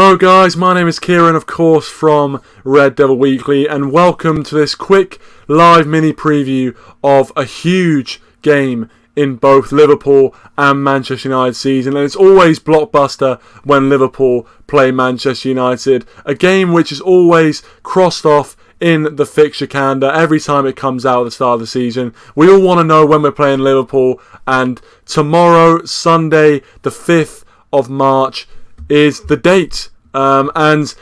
Hello guys, my name is Kieran, of course, from Red Devil Weekly, and welcome to this quick live mini preview of a huge game in both Liverpool and Manchester United season. And it's always blockbuster when Liverpool play Manchester United, a game which is always crossed off in the fixture calendar every time it comes out at the start of the season. We all want to know when we're playing Liverpool, and tomorrow, Sunday, the 5th of March, is the date. And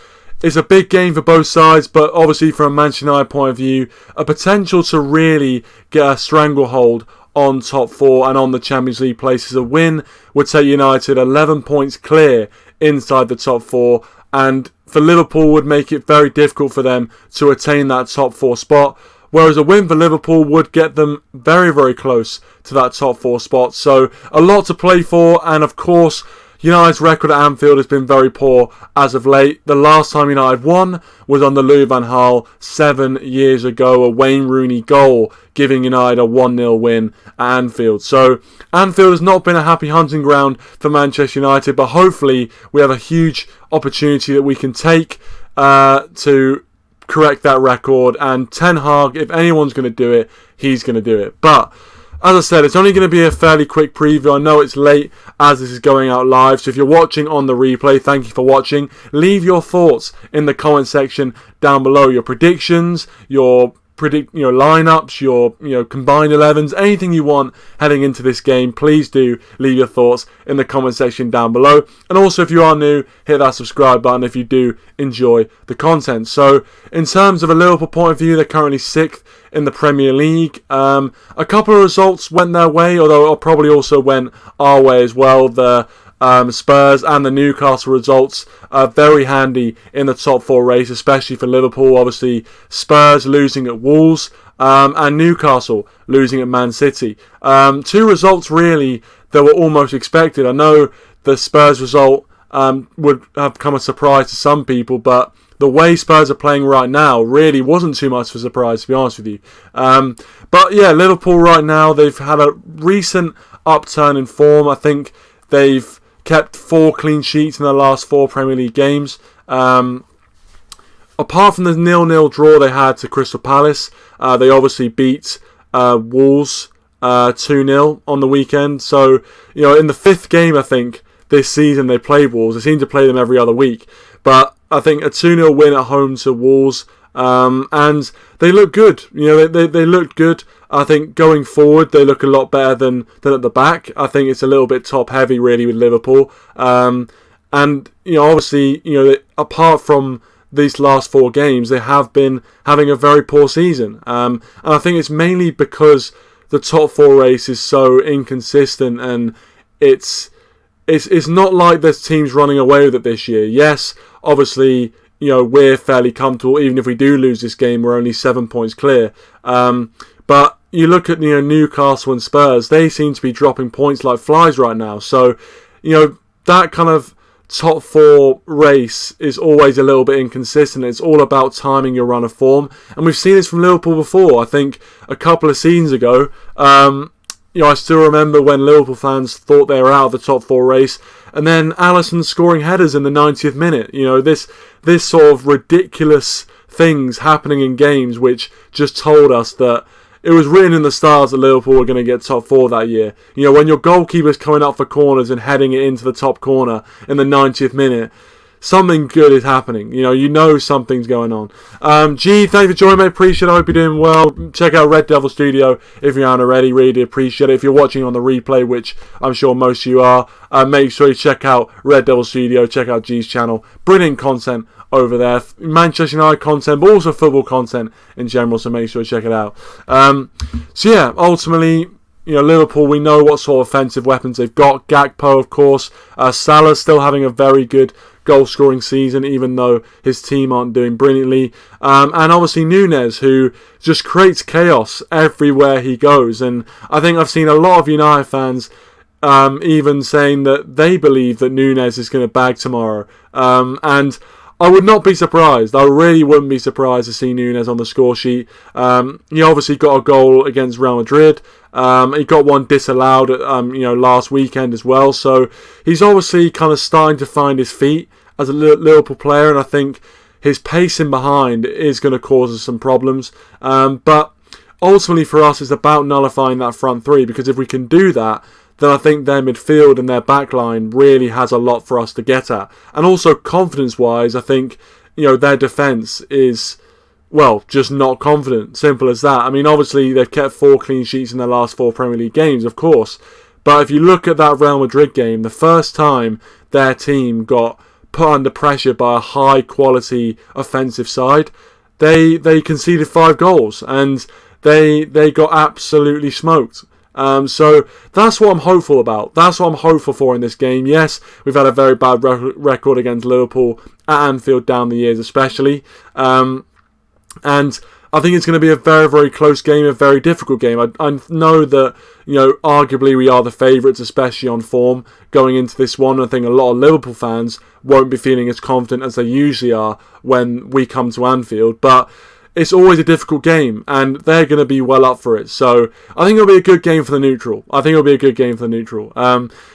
it's a big game for both sides, but obviously from a Manchester United point of view, a potential to really get a stranglehold on top four and on the Champions League places. A win would take United 11 points clear inside the top four, and for Liverpool would make it very difficult for them to attain that top four spot, whereas a win for Liverpool would get them very, very close to that top four spot. So a lot to play for, and of course United's record at Anfield has been very poor as of late. The last time United won was under Louis van Gaal 7 years ago, a Wayne Rooney goal giving United a 1-0 win at Anfield. So Anfield has not been a happy hunting ground for Manchester United, but hopefully we have a huge opportunity that we can take to correct that record. And Ten Hag, if anyone's going to do it, he's going to do it. But as I said, it's only going to be a fairly quick preview. I know it's late as this is going out live, so if you're watching on the replay, thank you for watching. Leave your thoughts in the comment section down below. Your predictions, your lineups, your combined 11s, anything you want heading into this game, please do leave your thoughts in the comment section down below. And also, if you are new, hit that subscribe button if you do enjoy the content. So in terms of a Liverpool point of view, they're currently 6th in the Premier League. A couple of results went their way, although it probably also went our way as well. The Spurs and the Newcastle results are very handy in the top four race, especially for Liverpool. Obviously, Spurs losing at Wolves and Newcastle losing at Man City. Two results really that were almost expected. I know the Spurs result would have come as a surprise to some people, but the way Spurs are playing right now really wasn't too much of a surprise, to be honest with you. But yeah, Liverpool right now, they've had a recent upturn in form. I think they've kept 4 clean sheets in the last 4 Premier League games. Apart from the 0-0 draw they had to Crystal Palace, they obviously beat Wolves 2-0 on the weekend. So, in the 5th game, I think, this season they played Wolves. They seem to play them every other week. But I think a 2-0 win at home to Wolves, and they look good. They looked good. I think going forward they look a lot better than at the back. I think it's a little bit top heavy really with Liverpool. And obviously, apart from these last 4 games, they have been having a very poor season. And I think it's mainly because the top 4 race is so inconsistent, and it's not like there's teams running away with it this year. Yes, obviously, we're fairly comfortable. Even if we do lose this game, we're only 7 points clear. But you look at Newcastle and Spurs, they seem to be dropping points like flies right now. So, that kind of top 4 race is always a little bit inconsistent. It's all about timing your run of form. And we've seen this from Liverpool before. I think a couple of seasons ago, I still remember when Liverpool fans thought they were out of the top 4 race, and then Alisson scoring headers in the 90th minute. This sort of ridiculous things happening in games which just told us that it was written in the stars that Liverpool were going to get top 4 that year. When your goalkeeper's coming up for corners and heading it into the top corner in the 90th minute, something good is happening. Something's going on. G, thank you for joining me. Appreciate it. I hope you're doing well. Check out Red Devil Studio if you aren't already. Really do appreciate it. If you're watching on the replay, which I'm sure most of you are, make sure you check out Red Devil Studio. Check out G's channel. Brilliant content over there. Manchester United content, but also football content in general. So make sure you check it out. Ultimately, Liverpool, we know what sort of offensive weapons they've got. Gakpo, of course. Salah's still having a very good goal-scoring season, even though his team aren't doing brilliantly. And obviously Nunez, who just creates chaos everywhere he goes. And I think I've seen a lot of United fans even saying that they believe that Nunez is going to bag tomorrow. And I would not be surprised. I really wouldn't be surprised to see Nunez on the score sheet. He obviously got a goal against Real Madrid. He got one disallowed last weekend as well. So he's obviously kind of starting to find his feet. as a Liverpool player, and I think his pacing behind is going to cause us some problems. But ultimately for us, it's about nullifying that front three, because if we can do that, then I think their midfield and their backline really has a lot for us to get at. And also confidence-wise, I think, their defence is, well, just not confident. Simple as that. I mean, obviously, they've kept 4 clean sheets in their last 4 Premier League games, of course. But if you look at that Real Madrid game, the first time their team got put under pressure by a high-quality offensive side, they conceded 5 goals. And they got absolutely smoked. So that's what I'm hopeful about. That's what I'm hopeful for in this game. Yes, we've had a very bad record against Liverpool at Anfield down the years especially. And I think it's going to be a very, very close game, a very difficult game. I know that, arguably we are the favourites, especially on form, going into this one. I think a lot of Liverpool fans won't be feeling as confident as they usually are when we come to Anfield. But it's always a difficult game, and they're going to be well up for it. So I think it'll be a good game for the neutral. So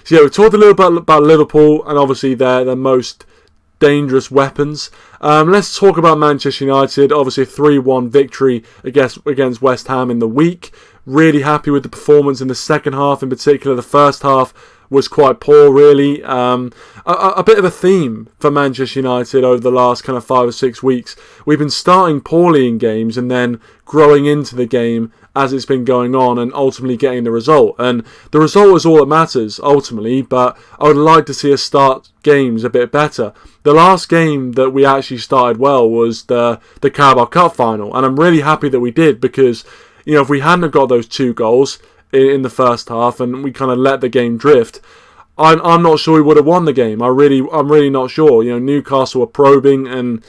yeah, we've talked a little bit about Liverpool and obviously their most dangerous weapons. Let's talk about Manchester United. Obviously a 3-1 victory against West Ham in the week. Really happy with the performance in the second half in particular. The first half was quite poor, really. A bit of a theme for Manchester United over the last kind of 5 or 6 weeks. We've been starting poorly in games and then growing into the game as it's been going on and ultimately getting the result. And the result is all that matters, ultimately, but I would like to see us start games a bit better. The last game that we actually started well was the Carabao Cup final, and I'm really happy that we did, because, if we hadn't have got those 2 goals in the first half and we kind of let the game drift, I'm not sure we would have won the game. I'm really not sure. Newcastle were probing, and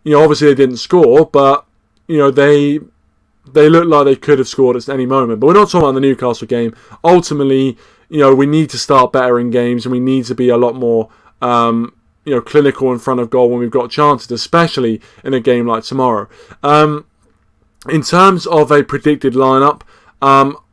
obviously they didn't score, but they looked like they could have scored at any moment. But we're not talking about the Newcastle game. Ultimately, we need to start better in games, and we need to be a lot more clinical in front of goal when we've got chances, especially in a game like tomorrow. In terms of a predicted lineup,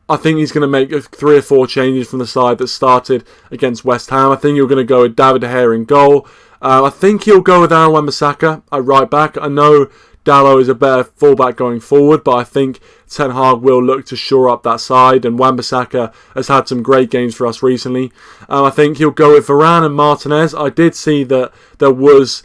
I think he's going to make 3 or 4 changes from the side that started against West Ham. I think you're going to go with David De Gea in goal. I think he'll go with Aaron Wan-Bissaka at right back. I know Dalot is a better fullback going forward, but I think Ten Hag will look to shore up that side, and Wan-Bissaka has had some great games for us recently. I think he'll go with Varane and Martinez. I did see that there was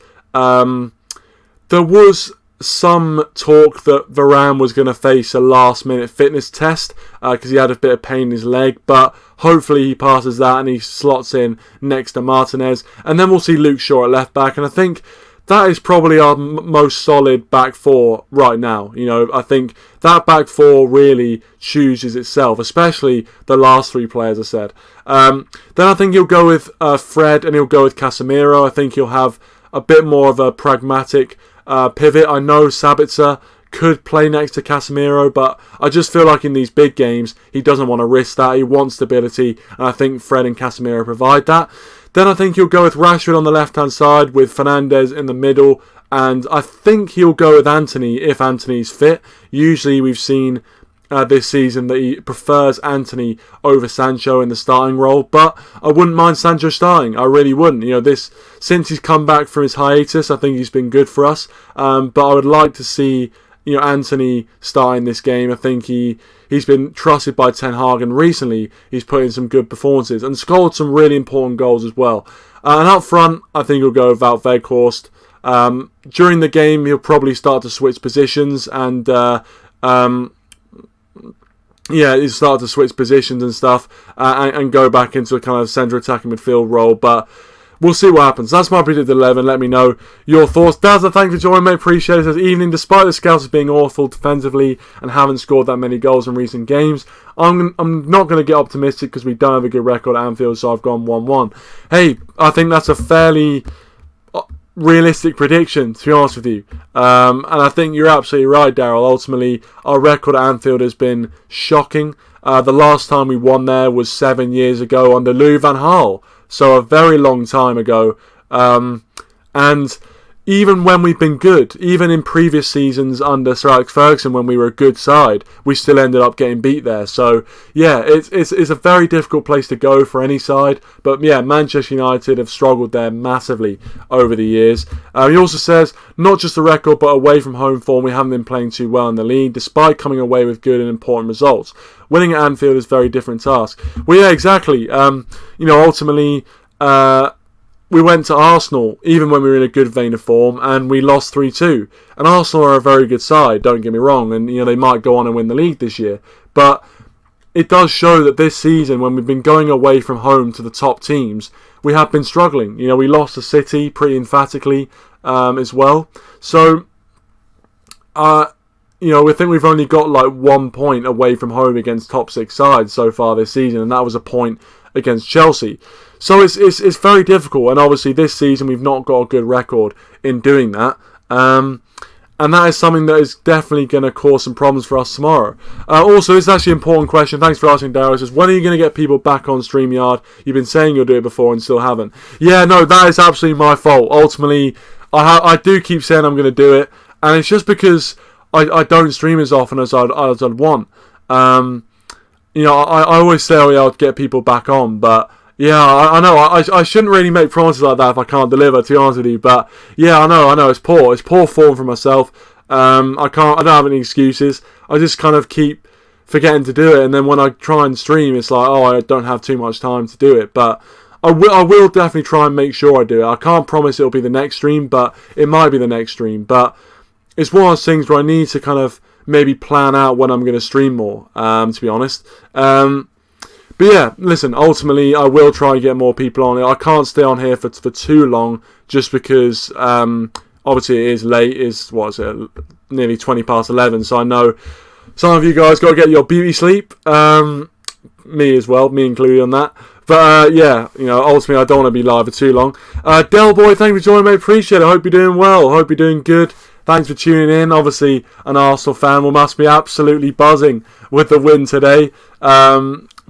some talk that Varane was going to face a last-minute fitness test because he had a bit of pain in his leg, but hopefully he passes that and he slots in next to Martinez. And then we'll see Luke Shaw at left-back, and I think that is probably our most solid back 4 right now. I think that back 4 really chooses itself, especially the last 3 players I said. Then I think he'll go with Fred and he'll go with Casemiro. I think he'll have a bit more of a pragmatic pivot. I know Sabitzer could play next to Casemiro, but I just feel like in these big games he doesn't want to risk that. He wants stability, and I think Fred and Casemiro provide that. Then I think he'll go with Rashford on the left-hand side with Fernandes in the middle, and I think he'll go with Antony if Antony's fit. Usually we've seen this season that he prefers Antony over Sancho in the starting role, but I wouldn't mind Sancho starting. I really wouldn't. Since he's come back from his hiatus, I think he's been good for us. But I would like to see Antony starting this game. I think he's been trusted by Ten Hag, and recently he's put in some good performances and scored some really important goals as well. And up front, I think he'll go with Wout Weghorst. During the game, he'll probably start to switch positions and he'll start to switch positions and stuff and go back into a kind of centre attacking midfield role. But we'll see what happens. That's my predicted 11. Let me know your thoughts. Daz, thank you for joining me. Appreciate it this evening. Despite the Scousers being awful defensively and haven't scored that many goals in recent games, I'm not going to get optimistic because we don't have a good record at Anfield, so I've gone 1-1. Hey, I think that's a fairly realistic prediction, to be honest with you. And I think you're absolutely right, Daryl. Ultimately, our record at Anfield has been shocking. The last time we won there was 7 years ago under Louis van Gaal. So a very long time ago. And, even when we've been good, even in previous seasons under Sir Alex Ferguson when we were a good side, we still ended up getting beat there. So, yeah, it's a very difficult place to go for any side. But, yeah, Manchester United have struggled there massively over the years. He also says, not just the record, but away from home form, we haven't been playing too well in the league, despite coming away with good and important results. Winning at Anfield is a very different task. Well, yeah, exactly. Ultimately, we went to Arsenal, even when we were in a good vein of form, and we lost 3-2. And Arsenal are a very good side, don't get me wrong, and they might go on and win the league this year. But it does show that this season, when we've been going away from home to the top teams, we have been struggling. We lost to City pretty emphatically as well. So, we think we've only got like 1 point away from home against top 6 sides so far this season, and that was a point against Chelsea. So it's very difficult, and obviously this season we've not got a good record in doing that. And that is something that is definitely going to cause some problems for us tomorrow. Also, this is actually an important question. Thanks for asking, Daryl. It says, when are you going to get people back on StreamYard? You've been saying you'll do it before and still haven't. Yeah, no, that is absolutely my fault. Ultimately, I do keep saying I'm going to do it, and it's just because I don't stream as often as I'd want. I always say, I'll get people back on, but yeah, I know. I shouldn't really make promises like that if I can't deliver, to be honest with you. But yeah, I know. It's poor. It's poor form for myself. I don't have any excuses. I just kind of keep forgetting to do it, and then when I try and stream, it's like, I don't have too much time to do it. But I will definitely try and make sure I do it. I can't promise it'll be the next stream, but it might be the next stream. But it's one of those things where I need to kind of maybe plan out when I'm going to stream more, to be honest. But yeah, listen, ultimately, I will try and get more people on it. I can't stay on here for too long, just because, obviously, it is late. It's, nearly 20 past 11, so I know some of you guys got to get your beauty sleep. Me as well, me included on that. But, ultimately, I don't want to be live for too long. Del Boy, thank you for joining, mate. Appreciate it. I hope you're doing well. I hope you're doing good. Thanks for tuning in. Obviously, an Arsenal fan must be absolutely buzzing with the win today.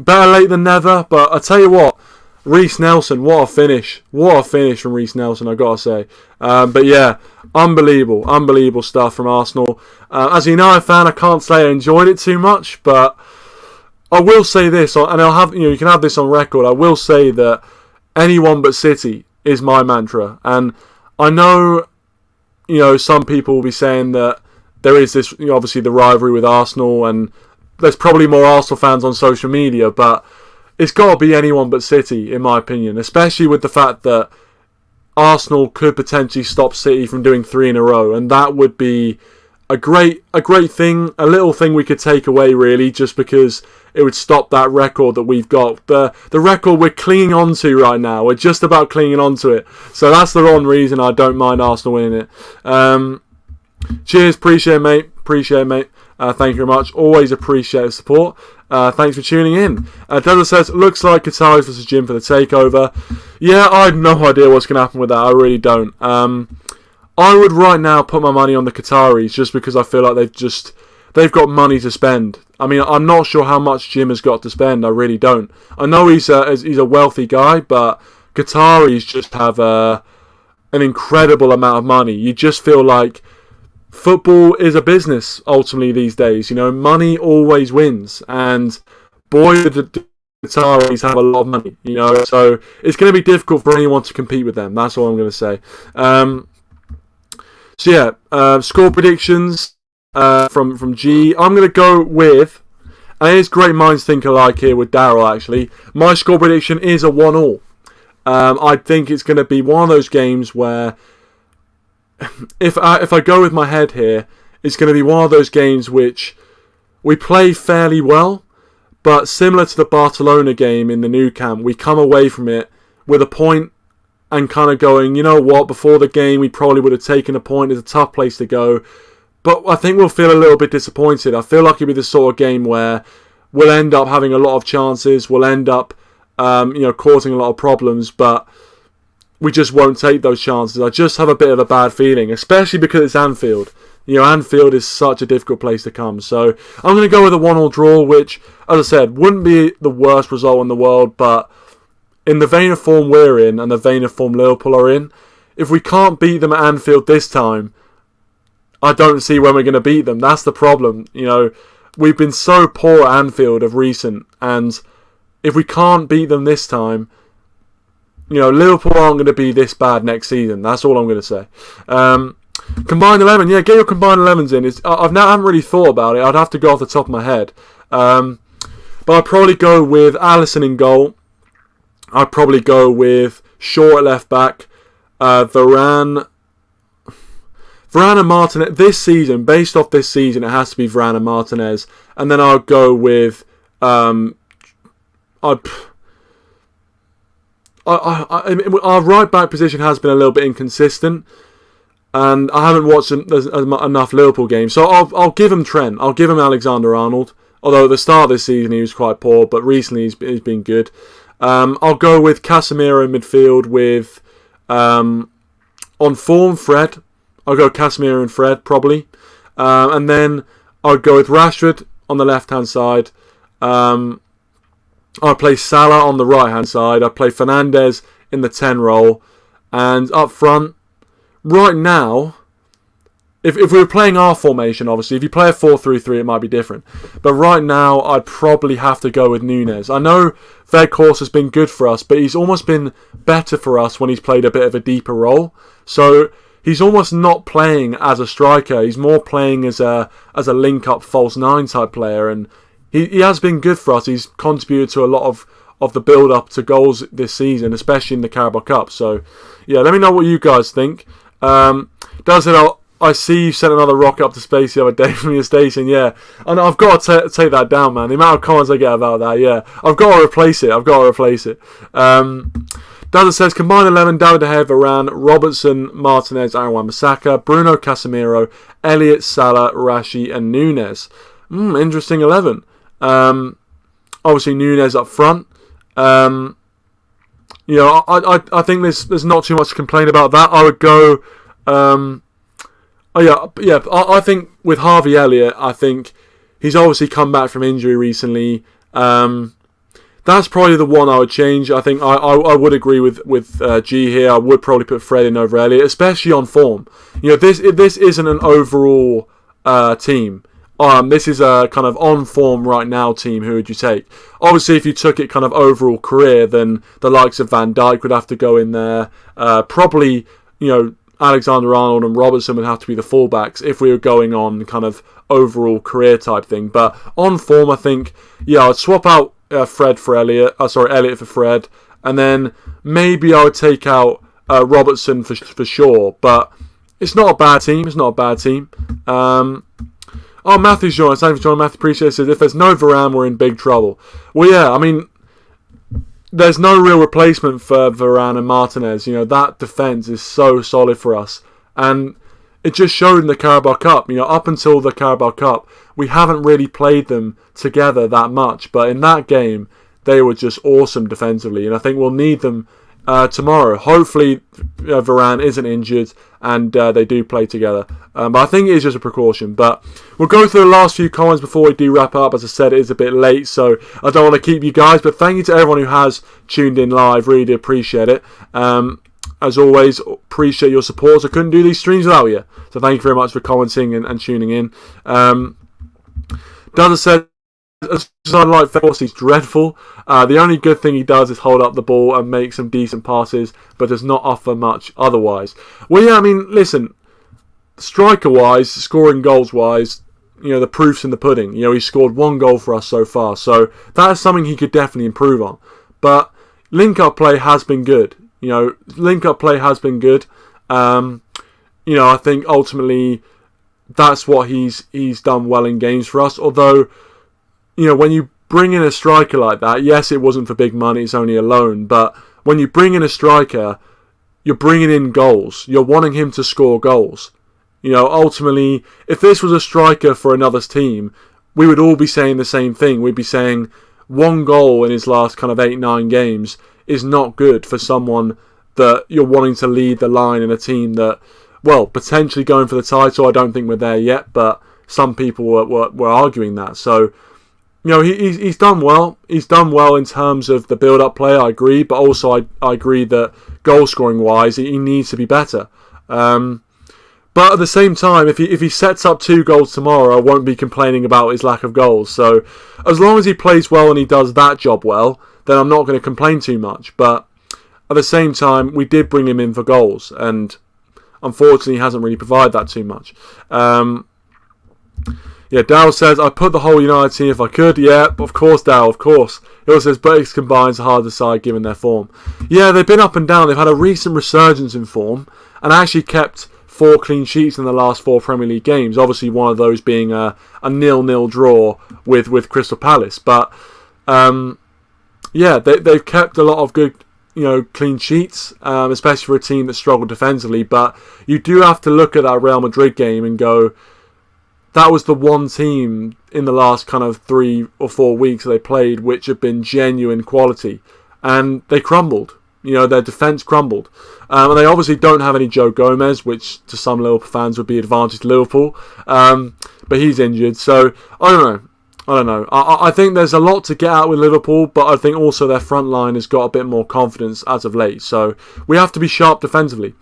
Better late than never, but I tell you what, Reece Nelson, what a finish. What a finish from Reece Nelson, I've got to say. But yeah, unbelievable stuff from Arsenal. As a United fan, I can't say I enjoyed it too much, but I will say this, and I'll have you can have this on record. I will say that anyone but City is my mantra, and I know some people will be saying that there is this, obviously the rivalry with Arsenal, and there's probably more Arsenal fans on social media, but it's got to be anyone but City, in my opinion, especially with the fact that Arsenal could potentially stop City from doing 3 in a row, and that would be a great thing, a little thing we could take away, really, just because it would stop that record that we've got. The record we're clinging on to right now, we're just about clinging on to it. So that's the one reason I don't mind Arsenal winning it. Cheers, appreciate it, mate. Thank you very much. Always appreciate the support. Thanks for tuning in. Della says, looks like Qataris versus Jim for the takeover. Yeah, I have no idea what's going to happen with that. I really don't. I would right now put my money on the Qataris just because I feel like they've got money to spend. I mean, I'm not sure how much Jim has got to spend. I really don't. I know he's a wealthy guy, but Qataris just have an incredible amount of money. You just feel like football is a business ultimately these days. Money always wins, and boy, the Qataris have a lot of money. So it's going to be difficult for anyone to compete with them. That's all I'm going to say. Score predictions from G. I'm going to go with, and it's great minds think alike here with Daryl. Actually, my score prediction is a 1-1. I think it's going to be one of those games where, if I go with my head here, it's going to be one of those games which we play fairly well, but similar to the Barcelona game in the Nou Camp, we come away from it with a point and kind of going, you know what, before the game we probably would have taken a point. It's a tough place to go, but I think we'll feel a little bit disappointed. I feel like it'll be the sort of game where we'll end up having a lot of chances, we'll end up causing a lot of problems, but we just won't take those chances. I just have a bit of a bad feeling, especially because it's Anfield. Anfield is such a difficult place to come. So I'm going to go with a 1-1 draw, which, as I said, wouldn't be the worst result in the world, but in the vein of form we're in and the vein of form Liverpool are in, if we can't beat them at Anfield this time, I don't see when we're going to beat them. That's the problem. We've been so poor at Anfield of recent, and if we can't beat them this time, Liverpool aren't going to be this bad next season. That's all I'm going to say. Combined 11, yeah, get your combined 11s in. I haven't really thought about it. I'd have to go off the top of my head. But I'd probably go with Alisson in goal. I'd probably go with Shaw at left back. Varane and Martinez. This season, based off this season, it has to be Varane and Martinez. And then I'll go with... our right back position has been a little bit inconsistent, and I haven't watched enough Liverpool games, so I'll give him Trent. I'll give him Alexander-Arnold. Although at the start of this season he was quite poor, but recently he's been good. I'll go with Casemiro in midfield with on form Fred. I'll go Casemiro and Fred probably, and then I'll go with Rashford on the left hand side. I'll play Salah on the right hand side. I'll play Fernandes in the 10 role. And up front, right now, if we were playing our formation, obviously, if you play a 4-3-3, it might be different. But right now, I'd probably have to go with Núñez. I know Weghorst has been good for us, but he's almost been better for us when he's played a bit of a deeper role. So he's almost not playing as a striker. He's more playing as a link-up false 9 type player, and He has been good for us. He's contributed to a lot of the build-up to goals this season, especially in the Carabao Cup. So, yeah, let me know what you guys think. Dan said, I see you sent another rocket up to space the other day from your station. Yeah, and I've got to take that down, man. The amount of comments I get about that, yeah. I've got to replace it. Dazza says, combined 11, David De Gea, Varane, Robertson, Martinez, Aaron Wan-Bissaka, Bruno Casemiro, Elliott, Salah, Rashi, and Núñez. Interesting 11. Obviously Núñez up front. I think there's not too much to complain about that. I would go. I think with Harvey Elliott, I think he's obviously come back from injury recently. That's probably the one I would change. I think I would agree with G here. I would probably put Fred in over Elliott, especially on form. This isn't an overall team. This is a kind of on form right now team. Who would you take? Obviously, if you took it kind of overall career, then the likes of Van Dijk would have to go in there. Probably, Alexander-Arnold and Robertson would have to be the fullbacks if we were going on kind of overall career type thing. But on form, I think, I'd swap out Elliott for Fred, and then maybe I would take out Robertson for Shaw. But it's not a bad team. Matthew's joined. Thank you for joining. Matthew, appreciate it. Says, if there's no Varane, we're in big trouble. Well, yeah, I mean, there's no real replacement for Varane and Martinez. That defence is so solid for us. And it just showed in the Carabao Cup. Up until the Carabao Cup, we haven't really played them together that much. But in that game, they were just awesome defensively. And I think we'll need them tomorrow. Hopefully, Varane isn't injured and they do play together. But I think it is just a precaution. But we'll go through the last few comments before we do wrap up. As I said, it is a bit late, so I don't want to keep you guys. But thank you to everyone who has tuned in live. Really do appreciate it. As always, appreciate your support. I couldn't do these streams without you. So thank you very much for commenting and tuning in. Dazza said, as I like Weghorst, he's dreadful. The only good thing he does is hold up the ball and make some decent passes, but does not offer much otherwise. Well, yeah, I mean, listen, striker-wise, scoring goals-wise, the proof's in the pudding. He's scored 1 goal for us so far, so that is something he could definitely improve on. But link-up play has been good. I think ultimately that's what he's done well in games for us. Although, when you bring in a striker like that, yes, it wasn't for big money, it's only a loan, but when you bring in a striker, you're bringing in goals. You're wanting him to score goals. Ultimately, if this was a striker for another team, we would all be saying the same thing. We'd be saying 1 goal in his last kind of 8-9 games is not good for someone that you're wanting to lead the line in a team that, well, potentially going for the title. I don't think we're there yet, but some people were arguing that. So, he's done well. He's done well in terms of the build-up play, I agree. But also I agree that goal-scoring wise, he needs to be better. But at the same time, if he sets up 2 goals tomorrow, I won't be complaining about his lack of goals. So as long as he plays well and he does that job well, then I'm not going to complain too much. But at the same time, we did bring him in for goals, and unfortunately he hasn't really provided that too much. Dow says, I put the whole United team if I could. Yeah, of course, Dow, of course. He also says, British combines are hard to decide given their form. Yeah, they've been up and down. They've had a recent resurgence in form and actually kept 4 clean sheets in the last 4 Premier League games. Obviously, one of those being a 0-0 draw with Crystal Palace. But, they've kept a lot of good, clean sheets, especially for a team that struggled defensively. But you do have to look at that Real Madrid game and go, that was the one team in the last kind of 3 or 4 weeks they played which have been genuine quality. And they crumbled. Their defence crumbled. And they obviously don't have any Joe Gomez, which to some Liverpool fans would be an advantage to Liverpool. But he's injured. So, I don't know. I think there's a lot to get out with Liverpool, but I think also their front line has got a bit more confidence as of late. So we have to be sharp defensively.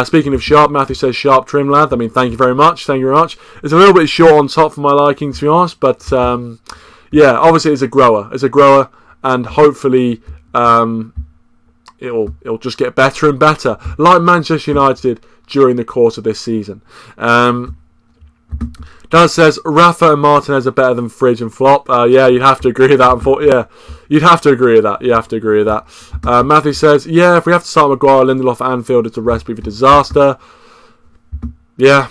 Speaking of sharp, Matthew says sharp trim, lad. I mean, thank you very much. Thank you very much. It's a little bit short on top for my liking, to be honest. But obviously it's a grower. It's a grower, and hopefully it'll just get better and better, like Manchester United did during the course of this season. Daz says Rafa and Martinez are better than Fridge and Flop. You'd have to agree with that. You'd have to agree with that. You have to agree with that. Matthew says, if we have to start Maguire, Lindelof, Anfield, it's a recipe for disaster. Yeah,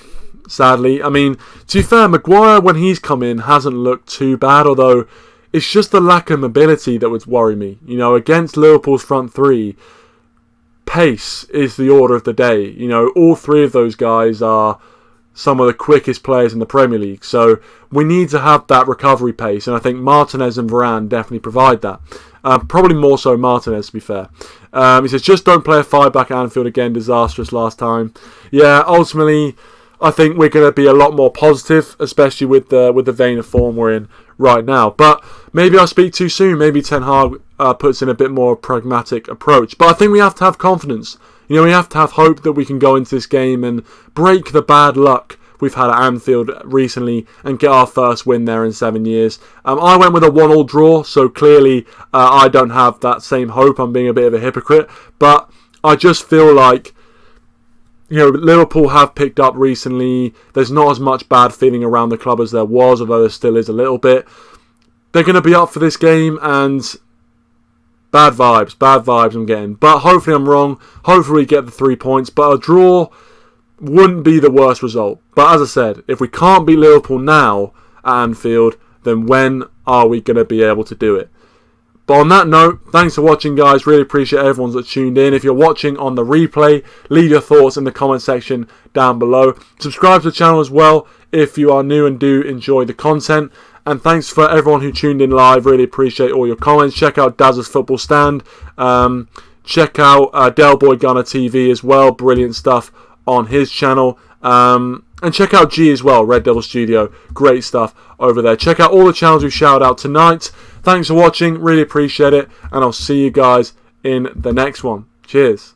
sadly. I mean, to be fair, Maguire, when he's come in, hasn't looked too bad, although it's just the lack of mobility that would worry me. Against Liverpool's front 3, pace is the order of the day. All 3 of those guys are some of the quickest players in the Premier League. So we need to have that recovery pace, and I think Martinez and Varane definitely provide that. Probably more so Martinez, to be fair. He says, just don't play a 5-back at Anfield again. Disastrous last time. Yeah, ultimately, I think we're going to be a lot more positive, especially with the vein of form we're in right now. But maybe I speak too soon. Maybe Ten Hag puts in a bit more pragmatic approach. But I think we have to have confidence. We have to have hope that we can go into this game and break the bad luck we've had at Anfield recently and get our first win there in 7 years. I went with a 1-1 draw, so clearly I don't have that same hope. I'm being a bit of a hypocrite. But I just feel like Liverpool have picked up recently. There's not as much bad feeling around the club as there was, although there still is a little bit. They're going to be up for this game, and bad vibes I'm getting. But hopefully I'm wrong. Hopefully we get the 3 points. But a draw wouldn't be the worst result. But as I said, if we can't beat Liverpool now at Anfield, then when are we going to be able to do it? But on that note, thanks for watching, guys. Really appreciate everyone that's tuned in. If you're watching on the replay, leave your thoughts in the comment section down below. Subscribe to the channel as well if you are new and do enjoy the content. And thanks for everyone who tuned in live. Really appreciate all your comments. Check out Daz's Football Stand. Check out Del Boy Gunner TV as well. Brilliant stuff on his channel. And check out G as well, Red Devil Studio. Great stuff over there. Check out all the channels we've shouted out tonight. Thanks for watching. Really appreciate it. And I'll see you guys in the next one. Cheers.